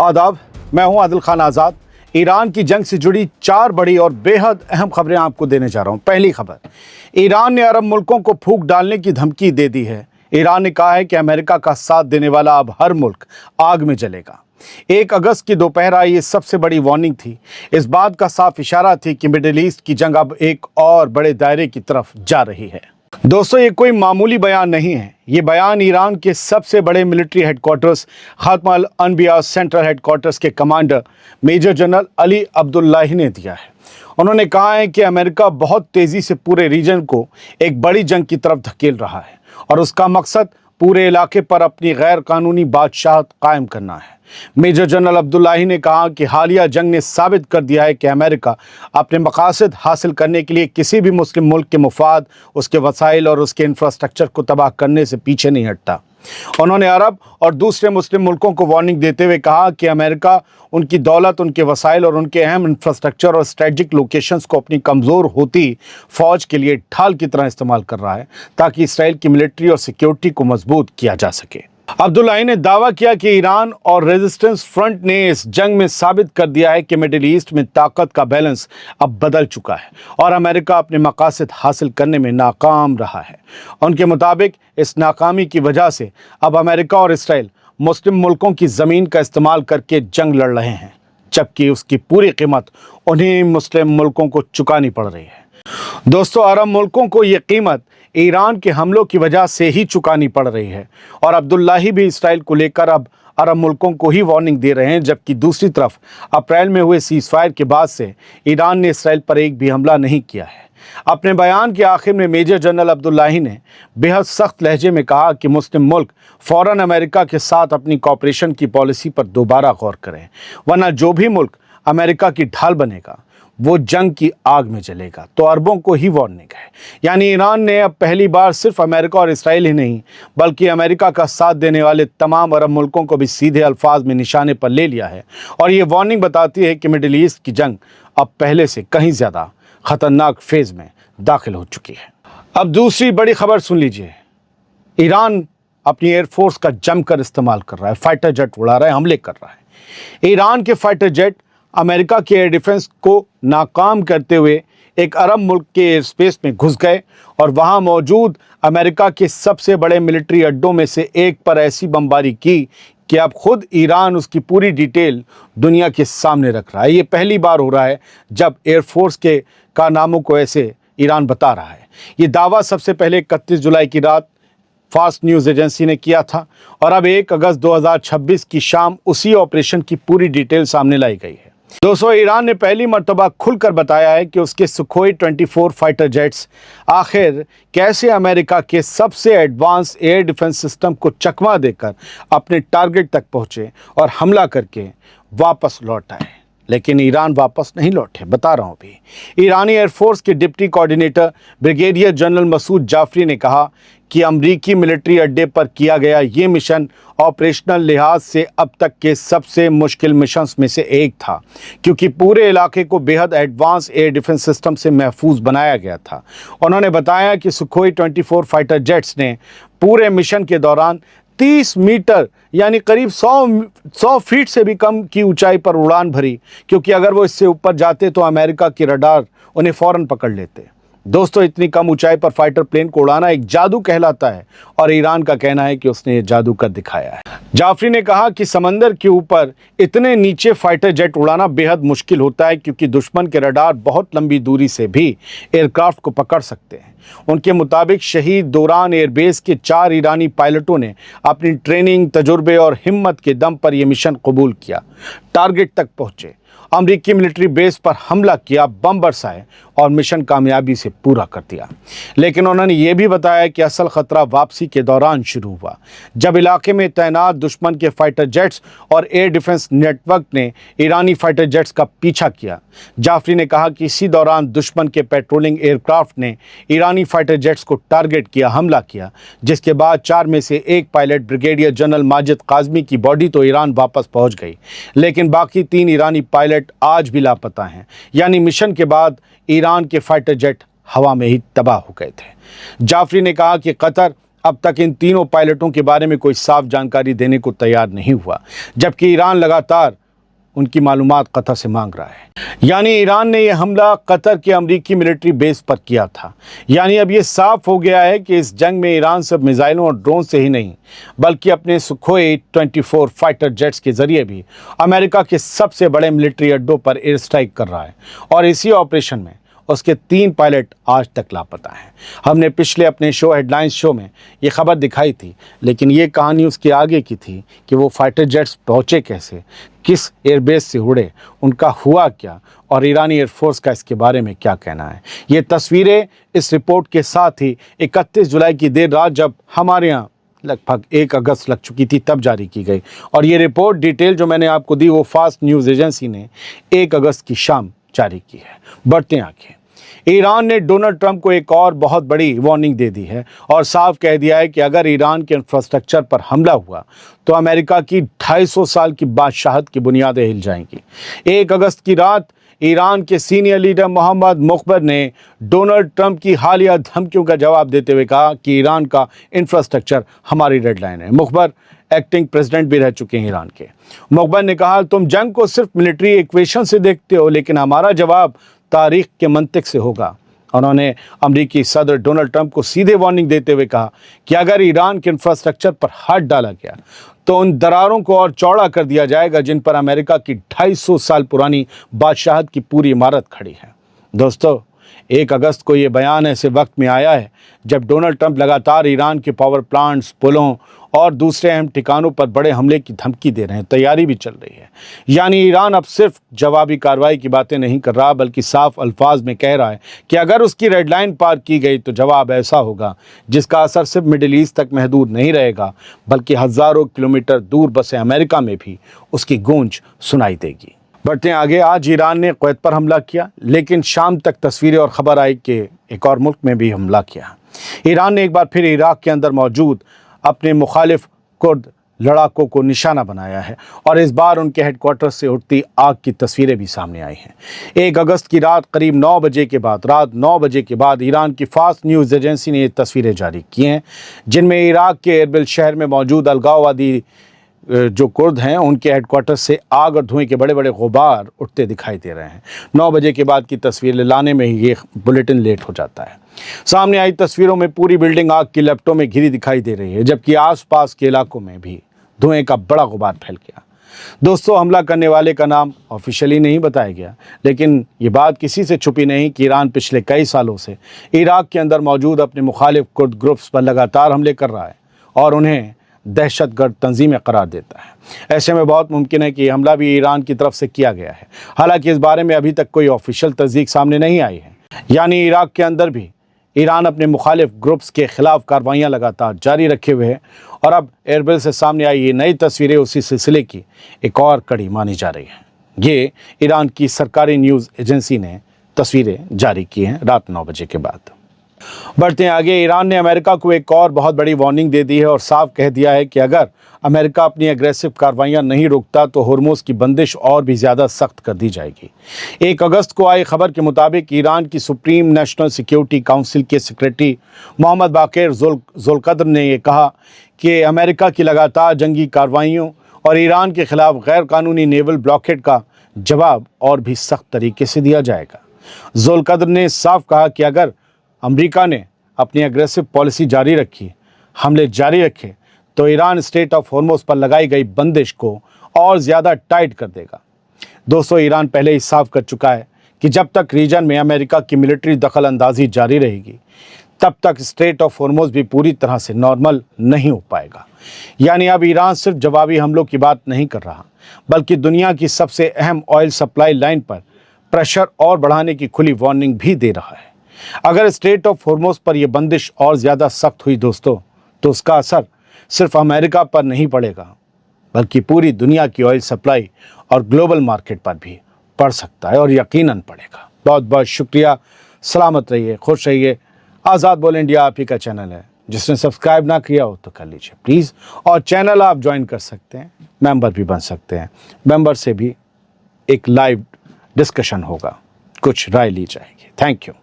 आदाब, मैं हूं आदिल खान आज़ाद। ईरान की जंग से जुड़ी 4 बड़ी और बेहद अहम खबरें आपको देने जा रहा हूं। पहली खबर, ईरान ने अरब मुल्कों को फूंक डालने की धमकी दे दी है। ईरान ने कहा है कि अमेरिका का साथ देने वाला अब हर मुल्क आग में जलेगा। 1 अगस्त की दोपहर आई ये सबसे बड़ी वार्निंग थी। इस बात का साफ इशारा थी कि मिडिल ईस्ट की जंग अब एक और बड़े दायरे की तरफ जा रही है। दोस्तों, ये कोई मामूली बयान नहीं है। ये बयान ईरान के सबसे बड़े military headquarters Khatam al Anbiya central headquarters के commander major general Ali Abdullahi ने दिया है। उन्होंने कहा है कि अमेरिका बहुत तेज़ी से पूरे रीजन को एक बड़ी जंग की तरफ धकेल रहा है और उसका मकसद पूरे इलाके पर अपनी गैर कानूनी बादशाहत कायम करना है। मेजर जनरल अब्दुल्लाही ने कहा कि हालिया जंग ने साबित कर दिया है कि अमेरिका अपने मकासद हासिल करने के लिए किसी भी मुस्लिम मुल्क के मुफाद, उसके वसाइल और उसके इंफ्रास्ट्रक्चर को तबाह करने से पीछे नहीं हटता। उन्होंने अरब और दूसरे मुस्लिम मुल्कों को वार्निंग देते हुए कहा कि अमेरिका उनकी दौलत, उनके वसाइल और उनके अहम इंफ्रास्ट्रक्चर और स्ट्रेटजिक लोकेशंस को अपनी कमज़ोर होती फ़ौज के लिए ढाल की तरह इस्तेमाल कर रहा है ताकि इसराइल की मिलिट्री और सिक्योरिटी को मजबूत किया जा सके। अब्दुल्लाही ने दावा किया कि ईरान और रेजिस्टेंस फ्रंट ने इस जंग में साबित कर दिया है कि मिडिल ईस्ट में ताकत का बैलेंस अब बदल चुका है और अमेरिका अपने मकासद हासिल करने में नाकाम रहा है। उनके मुताबिक इस नाकामी की वजह से अब अमेरिका और इसराइल मुस्लिम मुल्कों की ज़मीन का इस्तेमाल करके जंग लड़ रहे हैं, जबकि उसकी पूरी कीमत उन्हीं मुस्लिम मुल्कों को चुकानी पड़ रही है। दोस्तों, अरब मुल्कों को ये कीमत ईरान के हमलों की वजह से ही चुकानी पड़ रही है और अब्दुल्लाही भी इसराइल को लेकर अब अरब मुल्कों को ही वार्निंग दे रहे हैं, जबकि दूसरी तरफ अप्रैल में हुए सीज़फायर के बाद से ईरान ने इसराइल पर एक भी हमला नहीं किया है। अपने बयान के आखिर में मेजर जनरल अब्दुल्लाही ने बेहद सख्त लहजे में कहा कि मुस्लिम मुल्क फ़ौरन अमेरिका के साथ अपनी कॉपरेशन की पॉलिसी पर दोबारा गौर करें, वरना जो भी मुल्क अमेरिका की ढाल बनेगा वो जंग की आग में जलेगा। तो अरबों को ही वार्निंग है। यानी ईरान ने अब पहली बार सिर्फ अमेरिका और इसराइल ही नहीं, बल्कि अमेरिका का साथ देने वाले तमाम अरब मुल्कों को भी सीधे अल्फाज में निशाने पर ले लिया है और ये वार्निंग बताती है कि मिडिल ईस्ट की जंग अब पहले से कहीं ज़्यादा ख़तरनाक फेज़ में दाखिल हो चुकी है। अब दूसरी बड़ी खबर सुन लीजिए। ईरान अपनी एयरफोर्स का जमकर इस्तेमाल कर रहा है, फाइटर जेट उड़ा रहा है, हमले कर रहा है। ईरान के फाइटर जेट अमेरिका के एयर डिफेंस को नाकाम करते हुए एक अरब मुल्क के एयर स्पेस में घुस गए और वहां मौजूद अमेरिका के सबसे बड़े मिलिट्री अड्डों में से एक पर ऐसी बमबारी की कि अब खुद ईरान उसकी पूरी डिटेल दुनिया के सामने रख रहा है। ये पहली बार हो रहा है जब एयरफोर्स के कारनामों को ऐसे ईरान बता रहा है। ये दावा सबसे पहले 31 जुलाई की रात फास्ट न्यूज़ एजेंसी ने किया था और अब 1 अगस्त 2026 की शाम उसी ऑपरेशन की पूरी डिटेल सामने लाई गई है। दोस्तों, ईरान ने पहली मर्तबा खुलकर बताया है कि उसके सुखोई 24 फाइटर जेट्स आखिर कैसे अमेरिका के सबसे एडवांस एयर डिफेंस सिस्टम को चकमा देकर अपने टारगेट तक पहुंचे और हमला करके वापस लौट आए। लेकिन ईरान वापस नहीं लौटे, बता रहा हूँ अभी। ईरानी एयरफोर्स के deputy coordinator brigadier general Masoud Jafari ने कहा कि अमरीकी मिलिट्री अड्डे पर किया गया ये मिशन ऑपरेशनल लिहाज से अब तक के सबसे मुश्किल मिशंस में से एक था, क्योंकि पूरे इलाके को बेहद एडवांस एयर डिफेंस सिस्टम से महफूज बनाया गया था। उन्होंने बताया कि सुखोई 24 फाइटर जेट्स ने पूरे मिशन के दौरान 30 मीटर यानी करीब 100 फीट से भी कम की ऊंचाई पर उड़ान भरी, क्योंकि अगर वो इससे ऊपर जाते तो अमेरिका की रडार उन्हें फ़ौरन पकड़ लेते। दोस्तों, इतनी कम ऊंचाई पर फाइटर प्लेन को उड़ाना एक जादू कहलाता है और ईरान का कहना है कि उसने ये जादू कर दिखाया है। जाफरी ने कहा कि समंदर के ऊपर इतने नीचे फाइटर जेट उड़ाना बेहद मुश्किल होता है, क्योंकि दुश्मन के रडार बहुत लंबी दूरी से भी एयरक्राफ्ट को पकड़ सकते हैं। उनके मुताबिक शहीद दौरान एयरबेस के 4 ईरानी पायलटों ने अपनी ट्रेनिंग, तजुर्बे और हिम्मत के दम पर यह मिशन कबूल किया, टारगेट तक पहुंचे, अमरीकी मिलिट्री बेस पर हमला किया, बम बरसाए और मिशन कामयाबी से पूरा कर दिया। लेकिन उन्होंने ये भी बताया कि असल ख़तरा वापसी के दौरान शुरू हुआ, जब इलाके में तैनात दुश्मन के फाइटर जेट्स और एयर डिफेंस नेटवर्क ने ईरानी फाइटर जेट्स का पीछा किया। जाफरी ने कहा कि इसी दौरान दुश्मन के पेट्रोलिंग एयरक्राफ्ट ने ईरानी फाइटर जेट्स को टारगेट किया, हमला किया, जिसके बाद 4 में से एक pilot brigadier general Majid Kazmi की बॉडी तो ईरान वापस पहुंच गई, लेकिन बाकी 3 ईरानी पायलट आज भी लापता हैं। यानी मिशन के बाद ईरान के फाइटर जेट हवा में ही तबाह हो गए थे। जाफरी ने कहा कि कतर अब तक इन तीनों पायलटों के बारे में कोई साफ जानकारी देने को तैयार नहीं हुआ, जबकि ईरान लगातार उनकी मालूमात कतर से मांग रहा है। यानी ईरान ने यह हमला कतर के अमरीकी मिलिट्री बेस पर किया था। यानी अब ये साफ हो गया है कि इस जंग में ईरान सिर्फ मिसाइलों और ड्रोन से ही नहीं, बल्कि अपने सुखोई 24 फाइटर जेट्स के जरिए भी अमेरिका के सबसे बड़े मिलिट्री अड्डों पर एयर स्ट्राइक कर रहा है। और इसी ऑपरेशन में उसके 3 पायलट आज तक लापता हैं। हमने पिछले अपने शो हेडलाइंस शो में ये खबर दिखाई थी, लेकिन ये कहानी उसके आगे की थी कि वो फाइटर जेट्स पहुँचे कैसे, किस एयरबेस से उड़े, उनका हुआ क्या, और ईरानी एयरफोर्स का इसके बारे में क्या कहना है। ये तस्वीरें इस रिपोर्ट के साथ ही 31 जुलाई की देर रात, जब हमारे यहाँ लगभग 1 अगस्त लग चुकी थी, तब जारी की गई। और ये रिपोर्ट डिटेल जो मैंने आपको दी वो फास्ट न्यूज़ एजेंसी ने 1 अगस्त की शाम जारी की है। बढ़ते आगे, ईरान ने डोनाल्ड ट्रंप को एक और बहुत बड़ी वार्निंग दे दी है और साफ कह दिया है कि अगर ईरान के इंफ्रास्ट्रक्चर पर हमला हुआ तो अमेरिका की 250 साल की बादशाहत की बुनियादें हिल जाएंगी। 1 अगस्त की रात ईरान के सीनियर लीडर मोहम्मद मुखबर ने डोनाल्ड ट्रंप की हालिया धमकियों का जवाब देते हुए कहा कि ईरान का इंफ्रास्ट्रक्चर हमारी रेड लाइन है। मुखबर एक्टिंग प्रेसिडेंट भी रह चुके हैं ईरान के। मुखबर ने कहा, तुम जंग को सिर्फ मिलिट्री इक्वेशन से देखते हो, लेकिन हमारा जवाब तारीख के मंतिक से होगा। उन्होंने अमेरिकी सदर डोनाल्ड ट्रंप को सीधे वार्निंग देते हुए कहा कि अगर ईरान के इंफ्रास्ट्रक्चर पर हाथ डाला गया तो उन दरारों को और चौड़ा कर दिया जाएगा जिन पर अमेरिका की 250 साल पुरानी बादशाहत की पूरी इमारत खड़ी है। दोस्तों, 1 अगस्त को ये बयान ऐसे वक्त में आया है जब डोनाल्ड ट्रंप लगातार ईरान के पावर प्लांट्स, पुलों और दूसरे अहम ठिकानों पर बड़े हमले की धमकी दे रहे हैं। तैयारी भी चल रही है। यानी ईरान अब सिर्फ जवाबी कार्रवाई की बातें नहीं कर रहा, बल्कि साफ अल्फाज में कह रहा है कि अगर उसकी रेड लाइन पार की गई तो जवाब ऐसा होगा जिसका असर सिर्फ मिडिल ईस्ट तक महदूद नहीं रहेगा, बल्कि हज़ारों किलोमीटर दूर बसे अमेरिका में भी उसकी गूंज सुनाई देगी। बढ़ते हैं आगे, आज ईरान ने कुवैत पर हमला किया, लेकिन शाम तक तस्वीरें और ख़बर आई कि एक और मुल्क में भी हमला किया। ईरान ने एक बार फिर इराक के अंदर मौजूद अपने मुखालिफ कुर्द लड़ाकों को निशाना बनाया है और इस बार उनके हेडक्वार्टर से उठती आग की तस्वीरें भी सामने आई हैं। 1 अगस्त की रात करीब 9 बजे के बाद ईरान की फास्ट न्यूज़ एजेंसी ने ये तस्वीरें जारी की हैं, जिनमें इराक के एरबिल शहर में मौजूद अलगाववादी जो कुर्द हैं उनके हेडक्वार्टर से आग और धुएं के बड़े बड़े गुबार उठते दिखाई दे रहे हैं। 9 बजे के बाद की तस्वीरें लाने में ही ये बुलेटिन लेट हो जाता है। सामने आई तस्वीरों में पूरी बिल्डिंग आग की लपटों में घिरी दिखाई दे रही है, जबकि आसपास के इलाकों में भी धुएं का बड़ा गुबार फैल गया। दोस्तों, हमला करने वाले का नाम ऑफिशियली नहीं बताया गया, लेकिन ये बात किसी से छुपी नहीं कि ईरान पिछले कई सालों से इराक के अंदर मौजूद अपने मुखालिफ कुर्द ग्रुप्स पर लगातार हमले कर रहा है और उन्हें दहशतगर्द तंजीमें करार देता है। ऐसे में बहुत मुमकिन है कि हमला भी ईरान की तरफ से किया गया है। हालांकि इस बारे में अभी तक कोई ऑफिशियल तस्दीक सामने नहीं आई है। यानी इराक के अंदर भी ईरान अपने मुखालिफ ग्रुप्स के खिलाफ कार्रवाइयाँ लगातार जारी रखे हुए है और अब एरबिल से सामने आई ये नई तस्वीरें उसी सिलसिले की एक और कड़ी मानी जा रही हैं। ये ईरान की सरकारी न्यूज़ एजेंसी ने तस्वीरें जारी की हैं रात 9 बजे के बाद। बढ़ते हैं आगे, ईरान ने अमेरिका को एक और बहुत बड़ी वार्निंग दे दी है और साफ कह दिया है कि अगर अमेरिका अपनी एग्रेसिव कार्रवाइयाँ नहीं रोकता तो होर्मुज की बंदिश और भी ज़्यादा सख्त कर दी जाएगी। 1 अगस्त को आई खबर के मुताबिक ईरान की सुप्रीम नेशनल सिक्योरिटी काउंसिल के सेक्रेटरी मोहम्मद बाक़िर ज़ुल्क़द्र ने यह कहा कि अमेरिका की लगातार जंगी कार्रवाइयों और ईरान के खिलाफ गैर कानूनी नेवल ब्लॉकेड का जवाब और भी सख्त तरीके से दिया जाएगा। ज़ुल्क़द्र ने साफ कहा कि अगर अमेरिका ने अपनी एग्रेसिव पॉलिसी जारी रखी, हमले जारी रखे, तो ईरान स्ट्रेट ऑफ होर्मुज पर लगाई गई बंदिश को और ज़्यादा टाइट कर देगा। दोस्तों, ईरान पहले ही साफ कर चुका है कि जब तक रीजन में अमेरिका की मिलिट्री दखल अंदाजी जारी रहेगी, तब तक स्ट्रेट ऑफ होर्मुज भी पूरी तरह से नॉर्मल नहीं हो पाएगा। यानी अब ईरान सिर्फ जवाबी हमलों की बात नहीं कर रहा, बल्कि दुनिया की सबसे अहम ऑयल सप्लाई लाइन पर प्रेशर और बढ़ाने की खुली वार्निंग भी दे रहा है। अगर स्ट्रेट ऑफ होर्मुज पर यह बंदिश और ज़्यादा सख्त हुई दोस्तों, तो उसका असर सिर्फ अमेरिका पर नहीं पड़ेगा, बल्कि पूरी दुनिया की ऑयल सप्लाई और ग्लोबल मार्केट पर भी पड़ सकता है और यकीनन पड़ेगा। बहुत बहुत शुक्रिया। सलामत रहिए, खुश रहिए। आज़ाद बोल इंडिया आप ही का चैनल है। जिसने सब्सक्राइब ना किया हो तो कर लीजिए प्लीज़, और चैनल आप ज्वाइन कर सकते हैं, मेंबर भी बन सकते हैं। मेंबर से भी एक लाइव डिस्कशन होगा, कुछ राय ली जाएगी। Thank you.